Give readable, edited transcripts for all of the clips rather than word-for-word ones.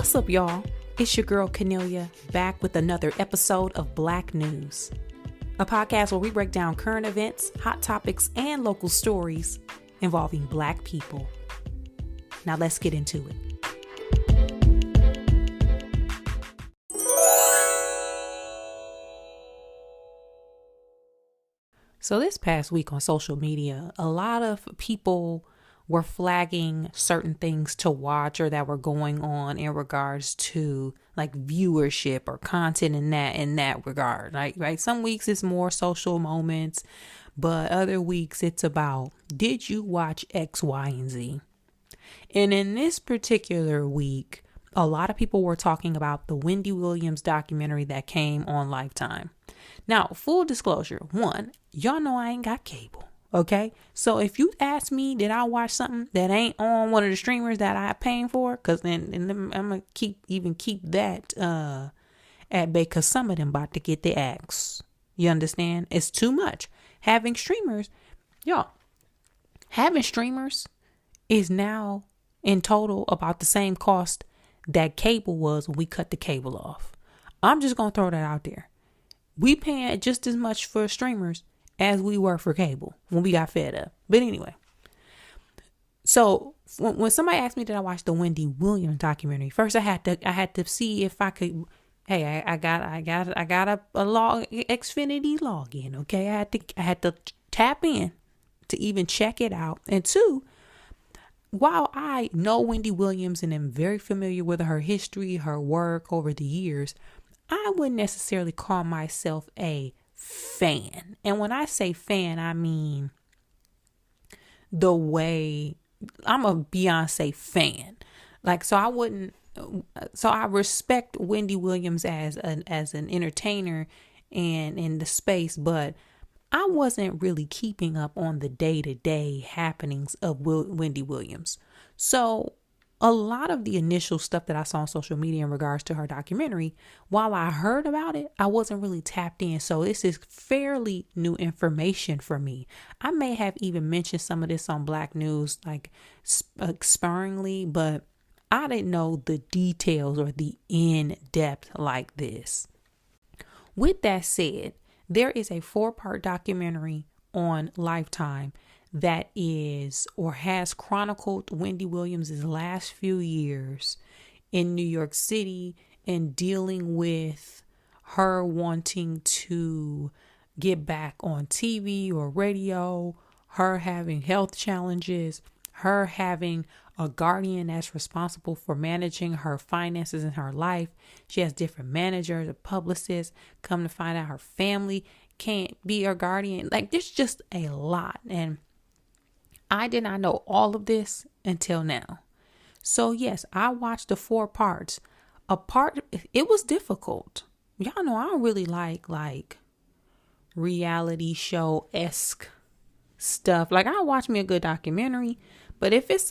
What's up, y'all? It's your girl, Cornelia, back with another episode of Black News, a podcast where we break down current events, hot topics, and local stories involving Black people. Now let's get into it. So this past week on social media, a lot of people were flagging certain things to watch or that were going on in regards to like viewership or content in that regard. Right? Some weeks it's more social moments, but other weeks it's about, did you watch X, Y, and Z? And in this particular week, a lot of people were talking about the Wendy Williams documentary that came on Lifetime. Now, full disclosure, one, y'all know I ain't got cable. Okay, so if you ask me, did I watch something that ain't on one of the streamers that I'm paying for? Because then I'm gonna keep that at bay, because some of them about to get the axe. You understand? It's too much. Having streamers is now in total about the same cost that cable was when we cut the cable off. I'm just gonna throw that out there. We paying just as much for streamers as we were for cable when we got fed up. But anyway, so when somebody asked me, did I watch the Wendy Williams documentary? First, I had to see if I could. Hey, I got a Xfinity login. Okay, I had to tap in to even check it out. And two, while I know Wendy Williams and am very familiar with her history, her work over the years, I wouldn't necessarily call myself a fan. And when I say fan, I mean the way I'm a Beyonce fan. So I respect Wendy Williams as an entertainer and in the space, but I wasn't really keeping up on the day-to-day happenings of Wendy Williams. So a lot of the initial stuff that I saw on social media in regards to her documentary, while I heard about it, I wasn't really tapped in. So this is fairly new information for me. I may have even mentioned some of this on Black News, like sparingly, but I didn't know the details or the in-depth like this. With that said, there is a 4-part documentary on Lifetime that is or has chronicled Wendy Williams' last few years in New York City and dealing with her wanting to get back on TV or radio, her having health challenges, her having a guardian that's responsible for managing her finances in her life. She has different managers, a publicist. Come to find out her family can't be her guardian. Like, there's just a lot. And I did not know all of this until now. So yes, I watched the 4 parts. It was difficult. Y'all know I don't really like reality show-esque stuff. Like, I watch me a good documentary, but if it's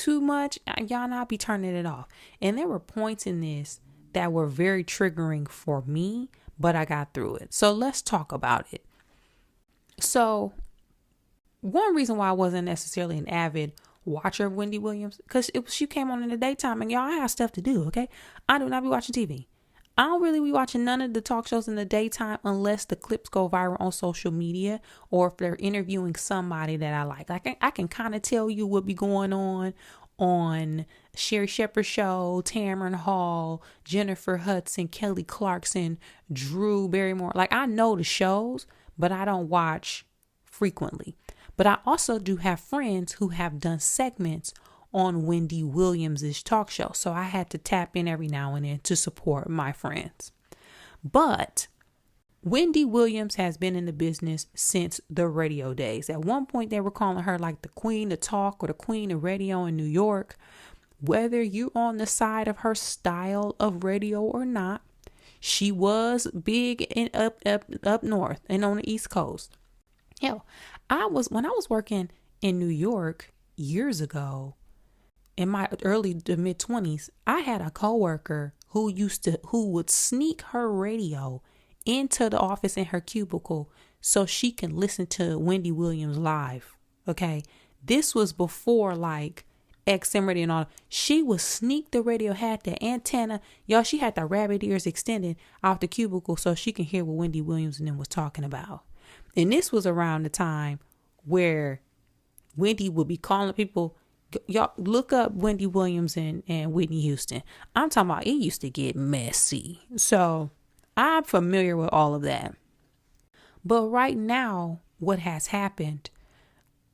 too much, y'all know I'll be turning it off. And there were points in this that were very triggering for me, but I got through it. So let's talk about it. So one reason why I wasn't necessarily an avid watcher of Wendy Williams, because she came on in the daytime, and y'all, I have stuff to do. Okay. I do not be watching TV. I don't really be watching none of the talk shows in the daytime unless the clips go viral on social media or if they're interviewing somebody that I like. Like, I can kind of tell you what be going on Sherry Shepherd's show, Tamron Hall, Jennifer Hudson, Kelly Clarkson, Drew Barrymore. Like, I know the shows, but I don't watch frequently. But I also do have friends who have done segments on Wendy Williams' talk show. So I had to tap in every now and then to support my friends. But Wendy Williams has been in the business since the radio days. At one point, they were calling her like the queen of talk or the queen of radio in New York. Whether you're on the side of her style of radio or not, she was big and up north and on the East Coast. Hell, when I was working in New York years ago, in my early to mid 20s, I had a coworker who would sneak her radio into the office in her cubicle so she can listen to Wendy Williams live. Okay. This was before like XM radio and all. She would sneak the radio, had the antenna. Y'all, she had the rabbit ears extended out the cubicle so she can hear what Wendy Williams and them was talking about. And this was around the time where Wendy would be calling people. Y'all look up Wendy Williams and Whitney Houston. I'm talking about it used to get messy. So I'm familiar with all of that. But right now, what has happened,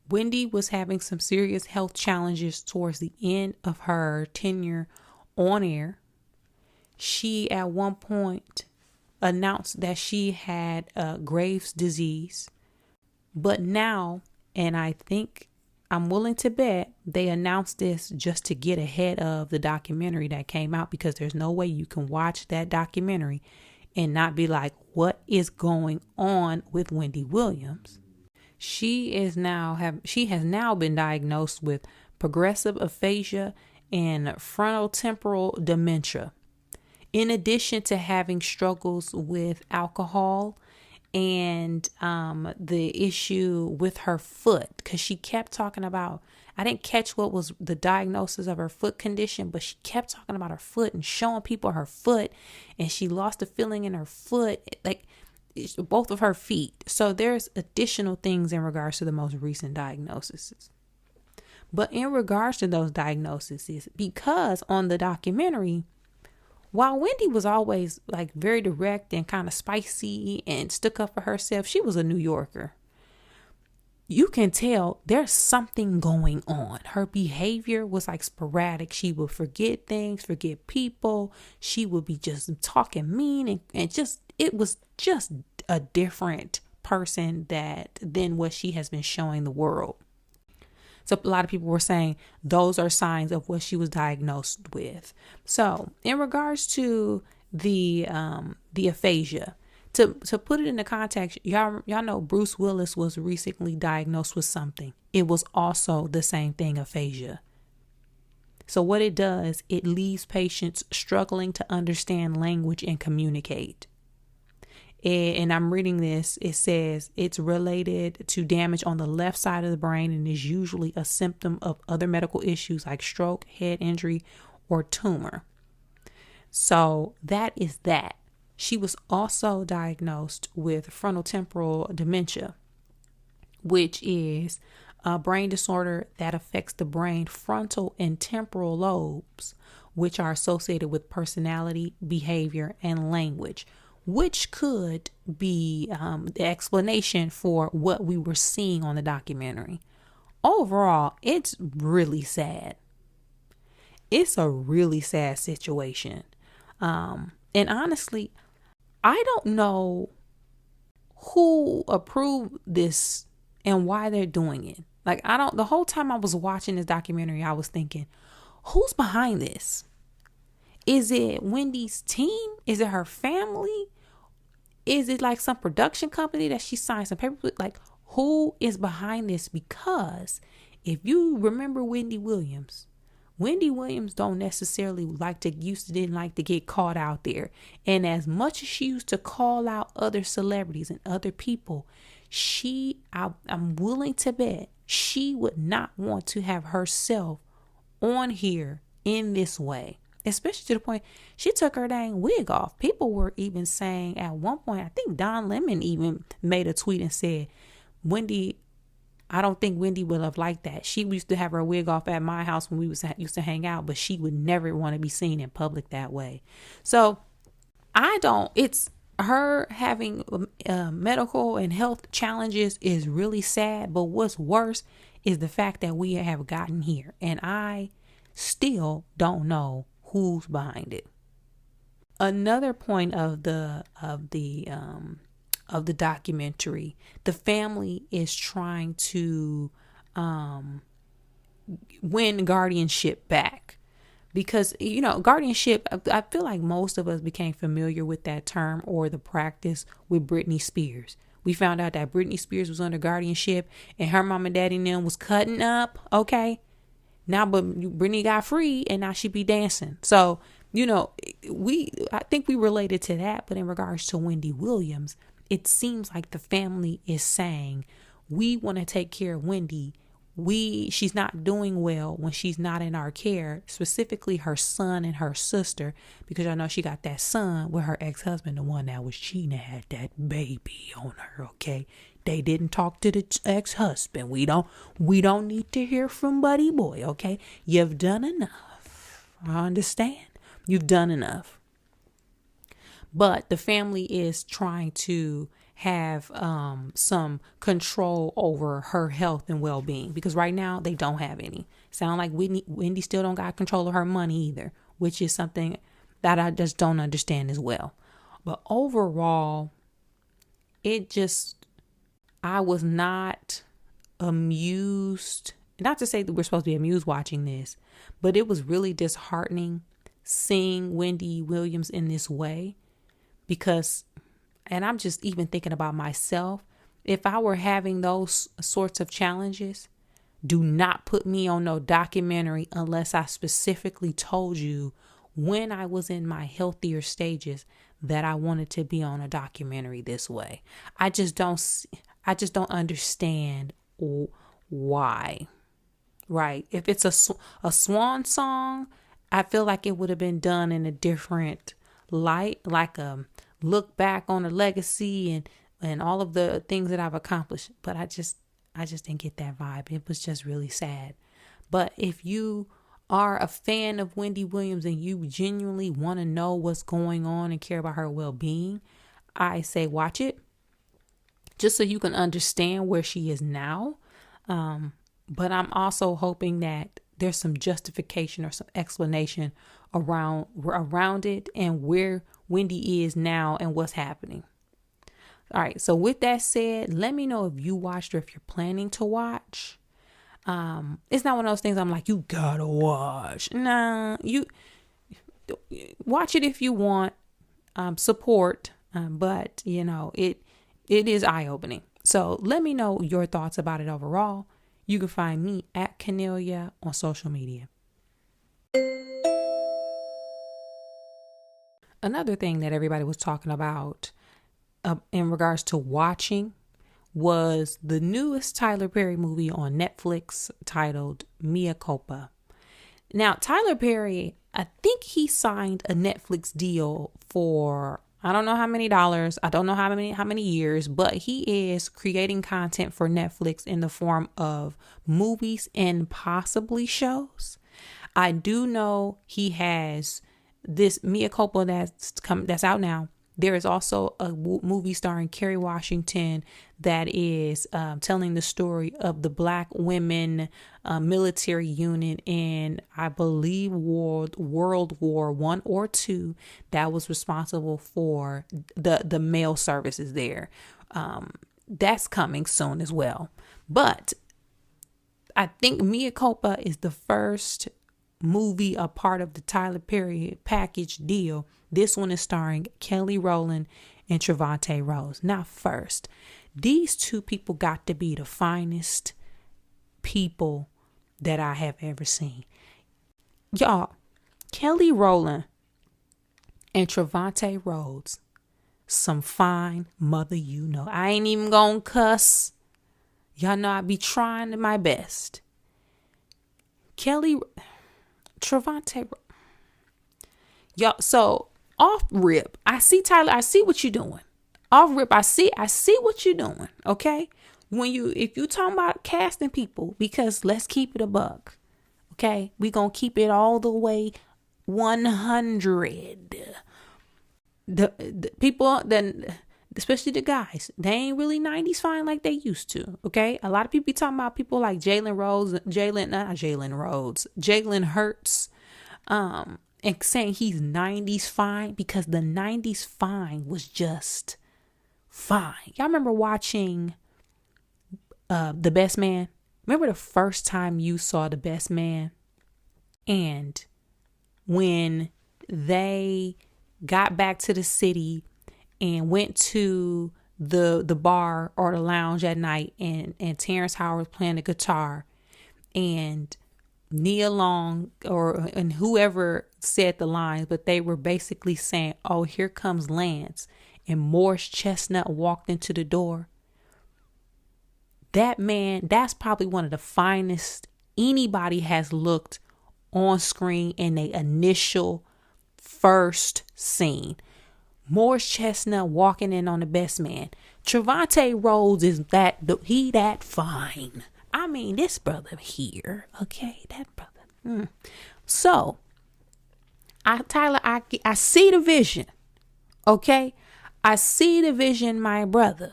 Wendy was having some serious health challenges towards the end of her tenure on air. She at one point announced that she had Graves' disease. But now, and I think I'm willing to bet they announced this just to get ahead of the documentary that came out, because there's no way you can watch that documentary and not be like, what is going on with Wendy Williams? She has now been diagnosed with progressive aphasia and frontotemporal dementia, in addition to having struggles with alcohol and the issue with her foot, because she kept talking about, I didn't catch what was the diagnosis of her foot condition, but she kept talking about her foot and showing people her foot, and she lost the feeling in her foot, like both of her feet. So there's additional things in regards to the most recent diagnoses. But in regards to those diagnoses, because on the documentary, while Wendy was always like very direct and kind of spicy and stuck up for herself, she was a New Yorker. You can tell there's something going on. Her behavior was like sporadic. She would forget things, forget people. She would be just talking mean and just, it was just a different person than what she has been showing the world. So a lot of people were saying those are signs of what she was diagnosed with. So in regards to the aphasia, to put it into context, y'all know Bruce Willis was recently diagnosed with something. It was also the same thing, aphasia. So what it does, it leaves patients struggling to understand language and communicate. And I'm reading this, it says it's related to damage on the left side of the brain and is usually a symptom of other medical issues like stroke, head injury, or tumor. So that is that. She was also diagnosed with frontotemporal dementia, which is a brain disorder that affects the brain frontal and temporal lobes, which are associated with personality, behavior, and language, which could be the explanation for what we were seeing on the documentary. Overall, it's really sad. It's a really sad situation. And honestly, I don't know who approved this and why they're doing it. Like, the whole time I was watching this documentary, I was thinking, who's behind this? Is it Wendy's team? Is it her family? Is it like some production company that she signed some papers with? Like, who is behind this? Because if you remember Wendy Williams don't necessarily didn't like to get caught out there. And as much as she used to call out other celebrities and other people, I'm willing to bet she would not want to have herself on here in this way. Especially to the point she took her dang wig off. People were even saying at one point, I think Don Lemon even made a tweet and said, I don't think Wendy would have liked that. She used to have her wig off at my house when we used to hang out, but she would never want to be seen in public that way. So it's her having medical and health challenges is really sad. But what's worse is the fact that we have gotten here. And I still don't know who's behind it. Another point of the documentary, the family is trying to win guardianship back, because guardianship, I feel like most of us became familiar with that term or the practice with Britney Spears. We found out that Britney Spears was under guardianship and her mom and daddy and them was cutting up. Okay. Now, but Britney got free and now she be dancing. So, I think we related to that. But in regards to Wendy Williams, it seems like the family is saying, we want to take care of Wendy she's not doing well when she's not in our care, specifically her son and her sister, because I know she got that son with her ex-husband, the one that was cheating and had that baby on her. Okay, they didn't talk to the ex-husband. We don't need to hear from Buddy Boy. Okay, you've done enough. I understand, you've done enough. But the family is trying to have some control over her health and well-being, because right now they don't have any. Sound like Wendy still don't got control of her money either, which is something that I just don't understand as well. But overall, I was not amused. Not to say that we're supposed to be amused watching this, but it was really disheartening seeing Wendy Williams in this way, because, and I'm just even thinking about myself, if I were having those sorts of challenges, do not put me on no documentary unless I specifically told you when I was in my healthier stages that I wanted to be on a documentary this way. I just don't understand why. Right? If it's a swan song, I feel like it would have been done in a different light, like a look back on a legacy and all of the things that I've accomplished. But I just didn't get that vibe. It was just really sad. But if you are a fan of Wendy Williams and you genuinely want to know what's going on and care about her well-being, I say watch it, just so you can understand where she is now. But I'm also hoping that there's some justification or some explanation around it and where Wendy is now and what's happening. All right. So with that said, let me know if you watched or if you're planning to watch. It's not one of those things I'm like, you gotta watch. Nah, you watch it if you want, support. But you know, it is eye-opening. So let me know your thoughts about it overall. You can find me at Canelia on social media. Another thing that everybody was talking about in regards to watching was the newest Tyler Perry movie on Netflix titled Mea Culpa. Now, Tyler Perry, I think he signed a Netflix deal for I don't know how many dollars. I don't know how many years, but he is creating content for Netflix in the form of movies and possibly shows. I do know he has this Mea Culpa that's out now. There is also a movie starring Kerry Washington that is telling the story of the Black women military unit in, I believe, World War I or II that was responsible for the mail services there. That's coming soon as well. But I think Mea Culpa is the first movie a part of the Tyler Perry package deal. This one is starring Kelly Rowland and Trevante Rose. Now, first, these two people got to be the finest people that I have ever seen. Y'all, Kelly Rowland and Trevante Rose, some fine mother you know. I ain't even gonna cuss. Y'all know I be trying my best. Trevante, y'all, so off rip, I see Tyler, I see what you're doing. Off rip, I see what you're doing. Okay, if you talking about casting people, because let's keep it a buck. Okay, we gonna keep it all the way 100. The people, then especially the guys, they ain't really 90s fine like they used to. Okay, a lot of people be talking about people like Jalen Hurts, and saying he's 90s fine because the 90s fine was just fine. Y'all remember watching The Best Man? Remember the first time you saw The Best Man? And when they got back to the city and went to the bar or the lounge at night, and Terrence Howard was playing the guitar, and Nia Long and whoever said the lines, but they were basically saying, "Oh, here comes Lance," and Morris Chestnut walked into the door. that man, that's probably one of the finest anybody has looked on screen in the initial first scene. Morris Chestnut walking in on the best man. Trevante Rhodes is that fine. I mean, this brother here, okay, that brother. So, Tyler, I see the vision, okay? I see the vision, my brother.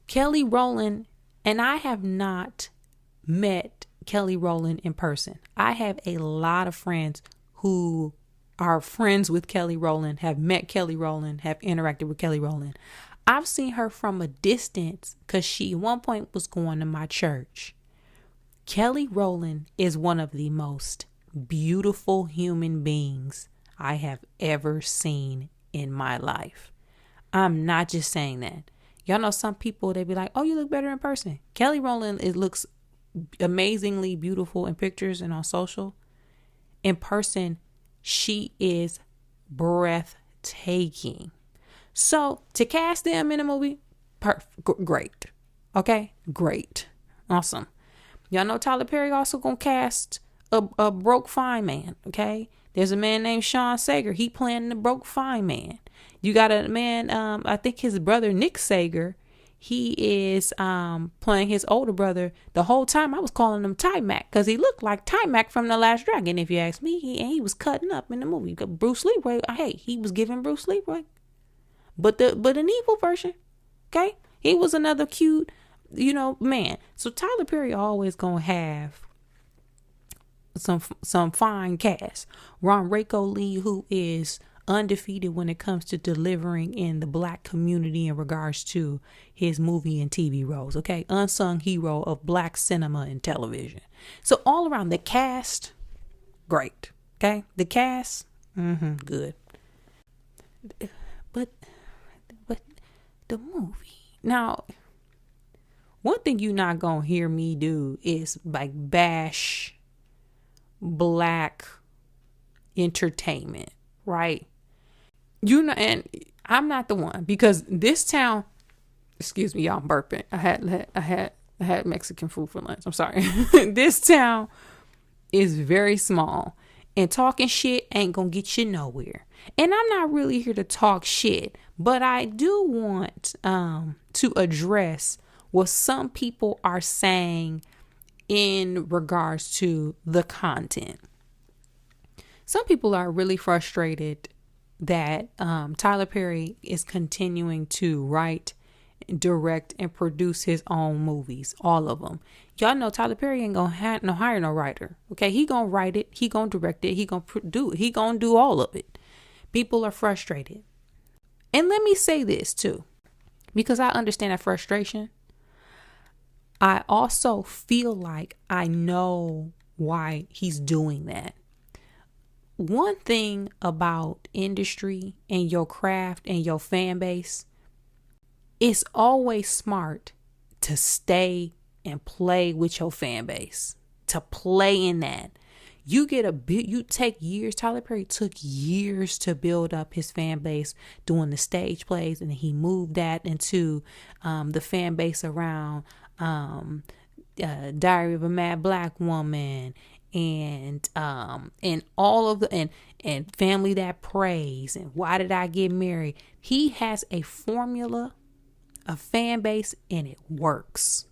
Kelly Rowland, and I have not met Kelly Rowland in person. I have a lot of friends who are friends with Kelly Rowland, have met Kelly Rowland, have interacted with Kelly Rowland. I've seen her from a distance because she at one point was going to my church. Kelly Rowland is one of the most beautiful human beings I have ever seen in my life. I'm not just saying that. Y'all know some people, they be like, oh, you look better in person. Kelly Rowland, it looks amazingly beautiful in pictures and on social. In person, she is breathtaking. So to cast them in a movie, great. Okay, great, awesome. Y'all know Tyler Perry also gonna cast a broke fine man. Okay, there's a man named Sean Sager. He playing the broke fine man. You got a man, I think his brother Nick Sager. He is playing his older brother. The whole time I was calling him Ty Mac because he looked like Ty Mac from The Last Dragon. If you ask me, he was cutting up in the movie. Bruce Leroy, hey, he was giving Bruce Leroy. But an evil version, okay? He was another cute, man. So Tyler Perry always gonna have some fine cast. Ron Rako Lee, who is undefeated when it comes to delivering in the black community in regards to his movie and TV roles, okay? Unsung hero of black cinema and television. So all around the cast, great, okay? The cast, good. But the movie. Now, one thing you're not going to hear me do is like bash black entertainment, right? And I'm not the one because this town, excuse me, y'all, I'm burping. I had Mexican food for lunch. I'm sorry. This town is very small and talking shit ain't going to get you nowhere. And I'm not really here to talk shit, but I do want to address what some people are saying in regards to the content. Some people are really frustrated that Tyler Perry is continuing to write, direct, and produce his own movies, all of them. Y'all know Tyler Perry ain't gonna hire no writer. Okay, he gonna write it, he gonna direct it, he gonna produce it, he gonna do all of it. People are frustrated. And let me say this too, because I understand that frustration. I also feel like I know why he's doing that. One thing about industry and your craft and your fan base, it's always smart to stay and play with your fan base, to play in that. You take years. Tyler Perry took years to build up his fan base doing the stage plays, and he moved that into the fan base around Diary of a Mad Black Woman and all of the and Family That Prays and Why Did I Get Married. He has a formula, a fan base, and it works.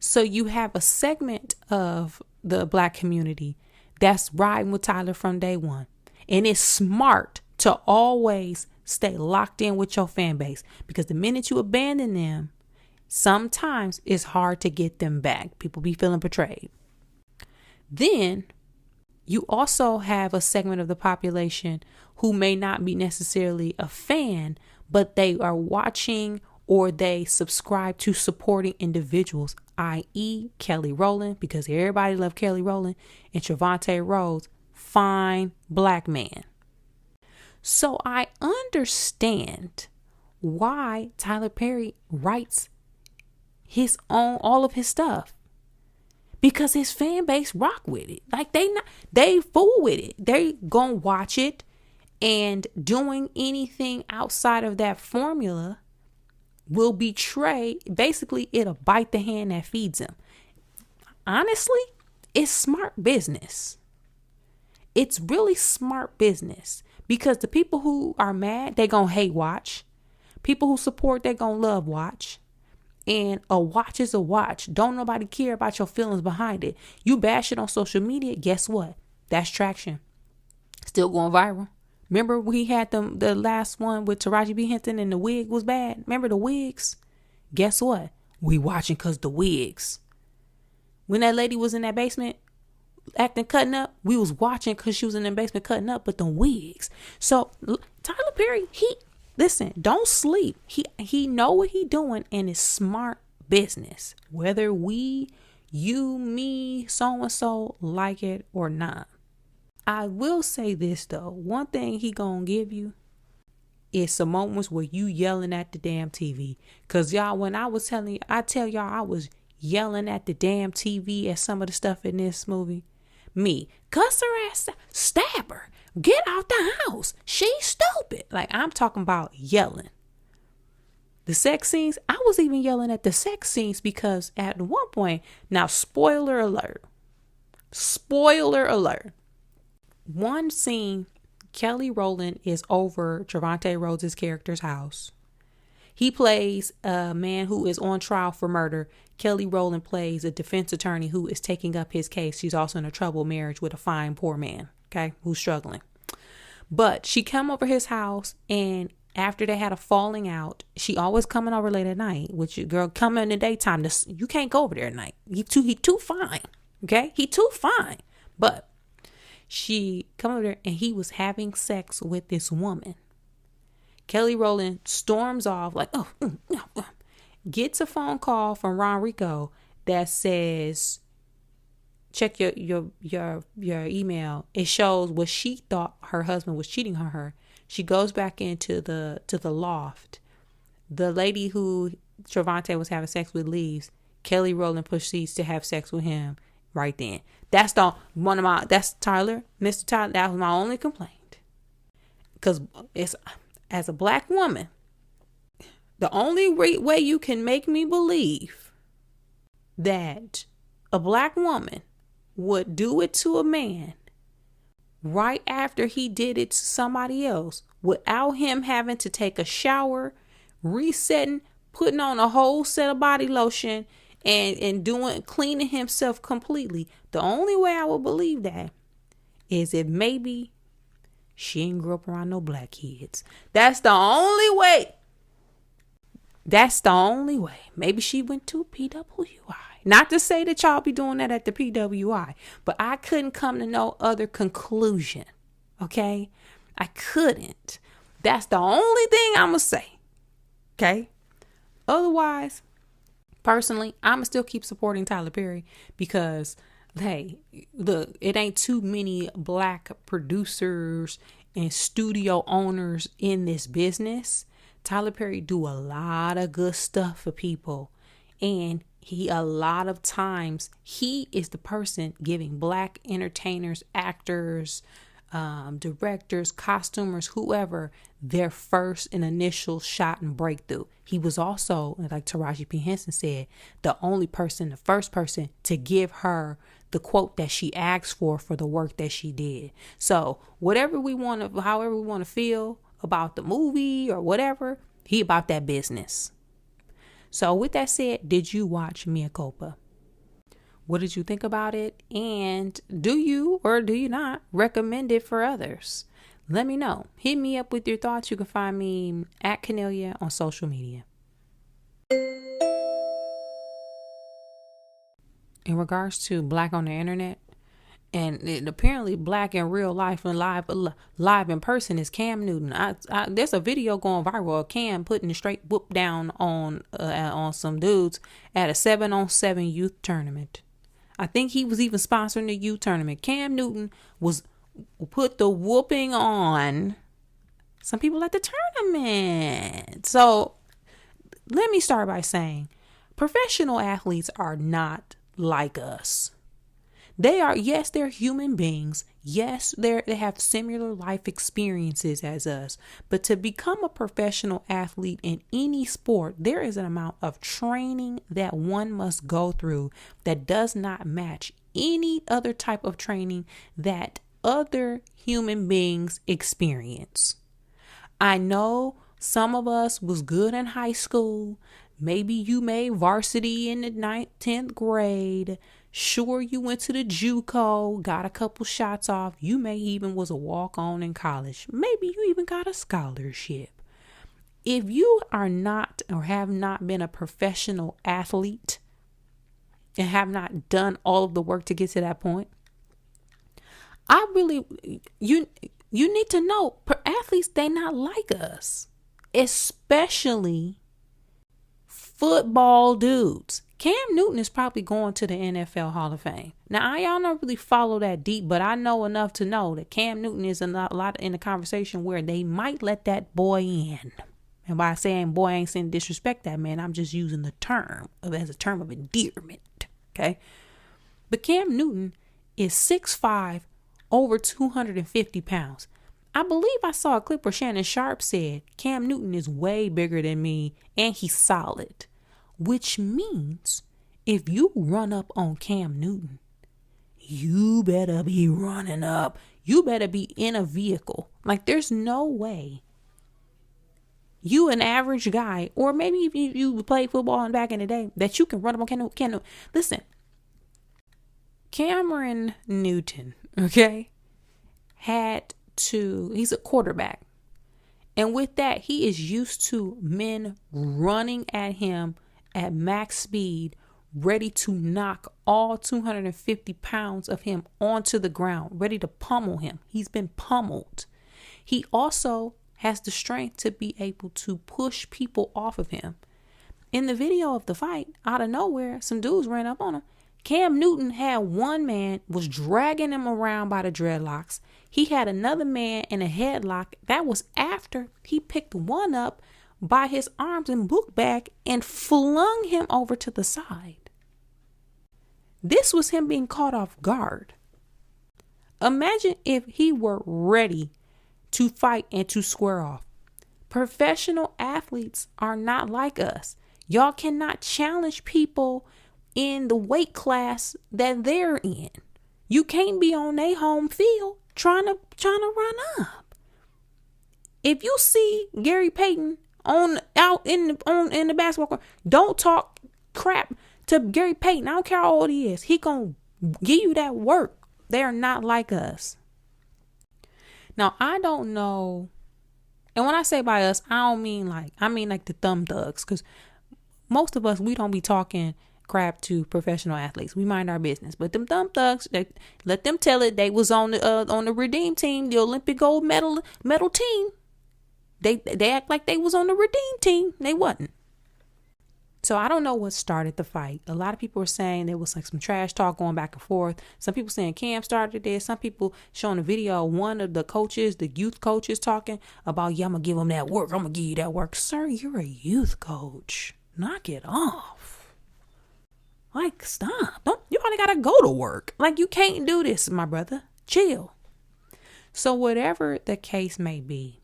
So you have a segment of the black community that's riding with Tyler from day one. And it's smart to always stay locked in with your fan base, because the minute you abandon them, sometimes it's hard to get them back. People be feeling betrayed. Then you also have a segment of the population who may not be necessarily a fan, but they are watching or they subscribe to supporting individuals, i.e. Kelly Rowland, because everybody loved Kelly Rowland, and Trevante Rhodes, fine black man. So I understand why Tyler Perry writes all of his stuff, because his fan base rock with it. Like they fool with it. They gonna watch it, and doing anything outside of that formula will betray. Basically, it'll bite the hand that feeds him. Honestly, it's smart business. It's really smart business, because the people who are mad, they gonna hate watch. People who support, they gonna love watch. And a watch is a watch. Don't nobody care about your feelings behind it. You bash it on social media, guess what? That's traction. Still going viral. Remember we had the last one with Taraji B. Henson and the wig was bad? Remember the wigs? Guess what? We watching because the wigs. When that lady was in that basement acting cutting up, we was watching because she was in the basement cutting up, but the wigs. So Tyler Perry, listen, don't sleep. He know what he doing, and it's smart business. Whether we, you, me, so and so like it or not. I will say this though. One thing he gonna give you is some moments where you yelling at the damn TV. Cause y'all, when I was telling you, I tell y'all I was yelling at the damn TV at some of the stuff in this movie. Me, cuss her ass, stab her, get out the house. She's stupid. Like, I'm talking about yelling. The sex scenes, I was even yelling at the sex scenes because at one point, now spoiler alert. One scene, Kelly Rowland is over Trevante Rhodes' character's house. He plays a man who is on trial for murder. Kelly Rowland plays a defense attorney who is taking up his case. She's also in a troubled marriage with a fine poor man, okay, who's struggling. But she come over his house, and after they had a falling out, she always coming over late at night. Which, girl, come in the daytime. You can't go over there at night. He too fine, okay? He too fine. But she come over there, and he was having sex with this woman. Kelly Rowland storms off like, gets a phone call from Ron Rico that says, check your email. It shows what she thought her husband was cheating on her. She goes back into the loft. The lady who Trevante was having sex with leaves. Kelly Rowland proceeds to have sex with him right then. That's Tyler, Mr. Tyler. That was my only complaint. Because it's, as a black woman, the only way you can make me believe that a black woman would do it to a man right after he did it to somebody else without him having to take a shower, resetting, putting on a whole set of body lotion, and cleaning himself completely. The only way I would believe that is if maybe she ain't grew up around no black kids. That's the only way. Maybe she went to PWI. Not to say that y'all be doing that at the PWI, but I couldn't come to no other conclusion. Okay? I couldn't. That's the only thing I'm going to say. Okay? Otherwise, personally, I'm going to still keep supporting Tyler Perry because, hey, look, it ain't too many black producers and studio owners in this business. Tyler Perry do a lot of good stuff for people, and a lot of times he is the person giving black entertainers, actors, directors, costumers, whoever, their first and initial shot and breakthrough. He was also, like Taraji P. Henson said, the first person to give her the quote that she asked for the work that she did. So however we want to feel about the movie or whatever, he about that business. So with that said, did you watch Mea Culpa? What did you think about it? And do you or do you not recommend it for others? Let me know. Hit me up with your thoughts. You can find me at Canelia on social media. In regards to black on the internet, and apparently black in real life and live in person is Cam Newton. There's a video going viral of Cam putting a straight whoop down on some dudes at a 7-on-7 youth tournament. I think he was even sponsoring the youth tournament. Cam Newton put the whooping on some people at the tournament. So let me start by saying professional athletes are not like us. Yes, they're human beings. Yes, they have similar life experiences as us. But to become a professional athlete in any sport, there is an amount of training that one must go through that does not match any other type of training that other human beings experience. I know some of us was good in high school. Maybe you made varsity in the 9th, 10th grade. Sure, you went to the JUCO, got a couple shots off. You may even was a walk-on in college. Maybe you even got a scholarship. If you are not or have not been a professional athlete and have not done all of the work to get to that point, you need to know, athletes, they not like us, especially football dudes. Cam Newton is probably going to the NFL Hall of Fame. Now, y'all don't really follow that deep, but I know enough to know that Cam Newton is a lot in the conversation where they might let that boy in. And by saying boy, I ain't saying disrespect that man. I'm just using the term as a term of endearment. Okay. But Cam Newton is 6'5", over 250 pounds. I believe I saw a clip where Shannon Sharp said Cam Newton is way bigger than me and he's solid, which means if you run up on Cam Newton, you better be running up. You better be in a vehicle. Like, there's no way you, an average guy, or maybe if you played football back in the day, that you can run up on Cam Newton. Listen, Cameron Newton, okay, he's a quarterback. And with that, he is used to men running at him at max speed, ready to knock all 250 pounds of him onto the ground, ready to pummel him. He's been pummeled. He also has the strength to be able to push people off of him. In the video of the fight, out of nowhere, some dudes ran up on him. Cam Newton had one man, was dragging him around by the dreadlocks. He had another man in a headlock. That was after he picked one up by his arms and book bag and flung him over to the side. This was him being caught off guard. Imagine if he were ready to fight and to square off. Professional athletes are not like us. Y'all cannot challenge people in the weight class that they're in. You can't be on their home field trying to run up. If you see Gary Payton out in the basketball court, don't talk crap to Gary Payton. I don't care how old he is. He gonna give you that work. They are not like us. Now, I don't know. And when I say by us, I mean like the thumb thugs, because most of us, we don't be talking crap to professional athletes. We mind our business. But them thumb thugs, they let them tell it. They was on the Redeem team, the Olympic gold medal team. They act like they was on the Redeem team. They wasn't. So I don't know what started the fight. A lot of people are saying there was like some trash talk going back and forth. Some people saying Cam started this. Some people showing a video of one of the coaches, the youth coaches, talking about, yeah, I'm going to give them that work. I'm going to give you that work. Sir, you're a youth coach. Knock it off. Like, stop. You probably got to go to work. Like, you can't do this, my brother. Chill. So whatever the case may be,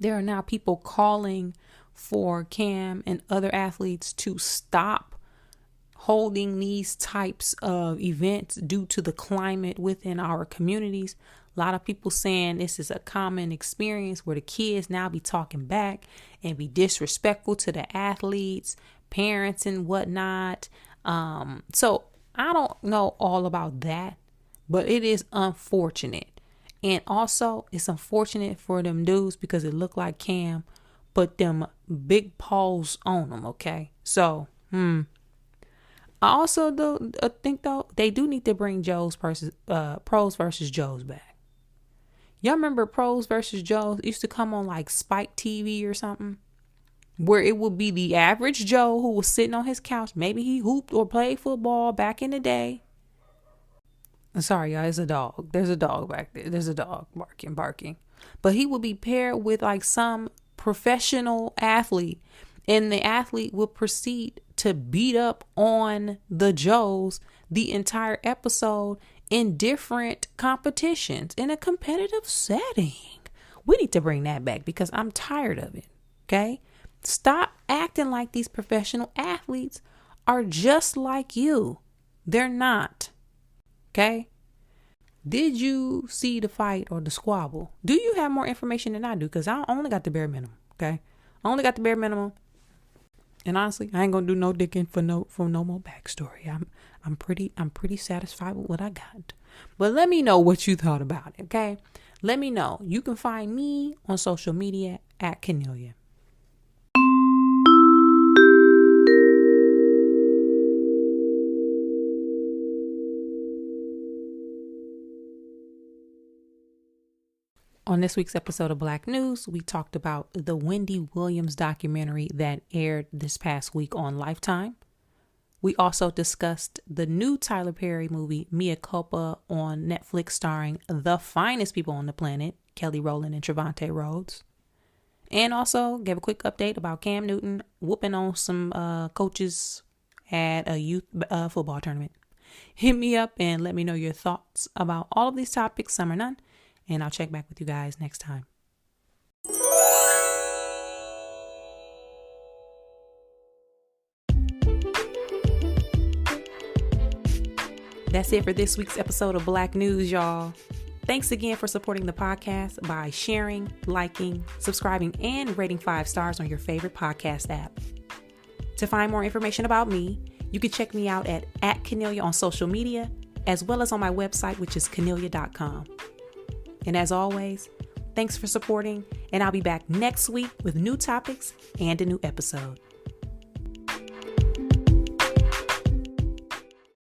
there are now people calling for Cam and other athletes to stop holding these types of events due to the climate within our communities. A lot of people saying this is a common experience where the kids now be talking back and be disrespectful to the athletes, parents and whatnot. So I don't know all about that, but it is unfortunate. And also it's unfortunate for them dudes because it looked like Cam put them big paws on them. Okay. So, I also think they do need to bring Pros versus Joes back. Y'all remember Pros versus Joes? It used to come on like Spike TV or something, where it would be the average Joe who was sitting on his couch. Maybe he hooped or played football back in the day. I'm sorry, y'all. It's a dog. There's a dog back there. There's a dog barking. But he would be paired with like some professional athlete, and the athlete would proceed to beat up on the Joes the entire episode in different competitions in a competitive setting. We need to bring that back because I'm tired of it. Okay? Stop acting like these professional athletes are just like you. They're not. Okay? Did you see the fight or the squabble? Do you have more information than I do? Because I only got the bare minimum. Okay? I only got the bare minimum. And honestly, I ain't gonna do no digging for no more backstory. I'm pretty satisfied with what I got. But let me know what you thought about it, okay? Let me know. You can find me on social media at Cornelia. On this week's episode of Black News, we talked about the Wendy Williams documentary that aired this past week on Lifetime. We also discussed the new Tyler Perry movie, Mea Culpa, on Netflix, starring the finest people on the planet, Kelly Rowland and Trevante Rhodes. And also gave a quick update about Cam Newton whooping on some coaches at a youth football tournament. Hit me up and let me know your thoughts about all of these topics, some or none. And I'll check back with you guys next time. That's it for this week's episode of Black News, y'all. Thanks again for supporting the podcast by sharing, liking, subscribing, and rating 5 stars on your favorite podcast app. To find more information about me, you can check me out at Cornelia on social media, as well as on my website, which is cornelia.com. And as always, thanks for supporting, and I'll be back next week with new topics and a new episode.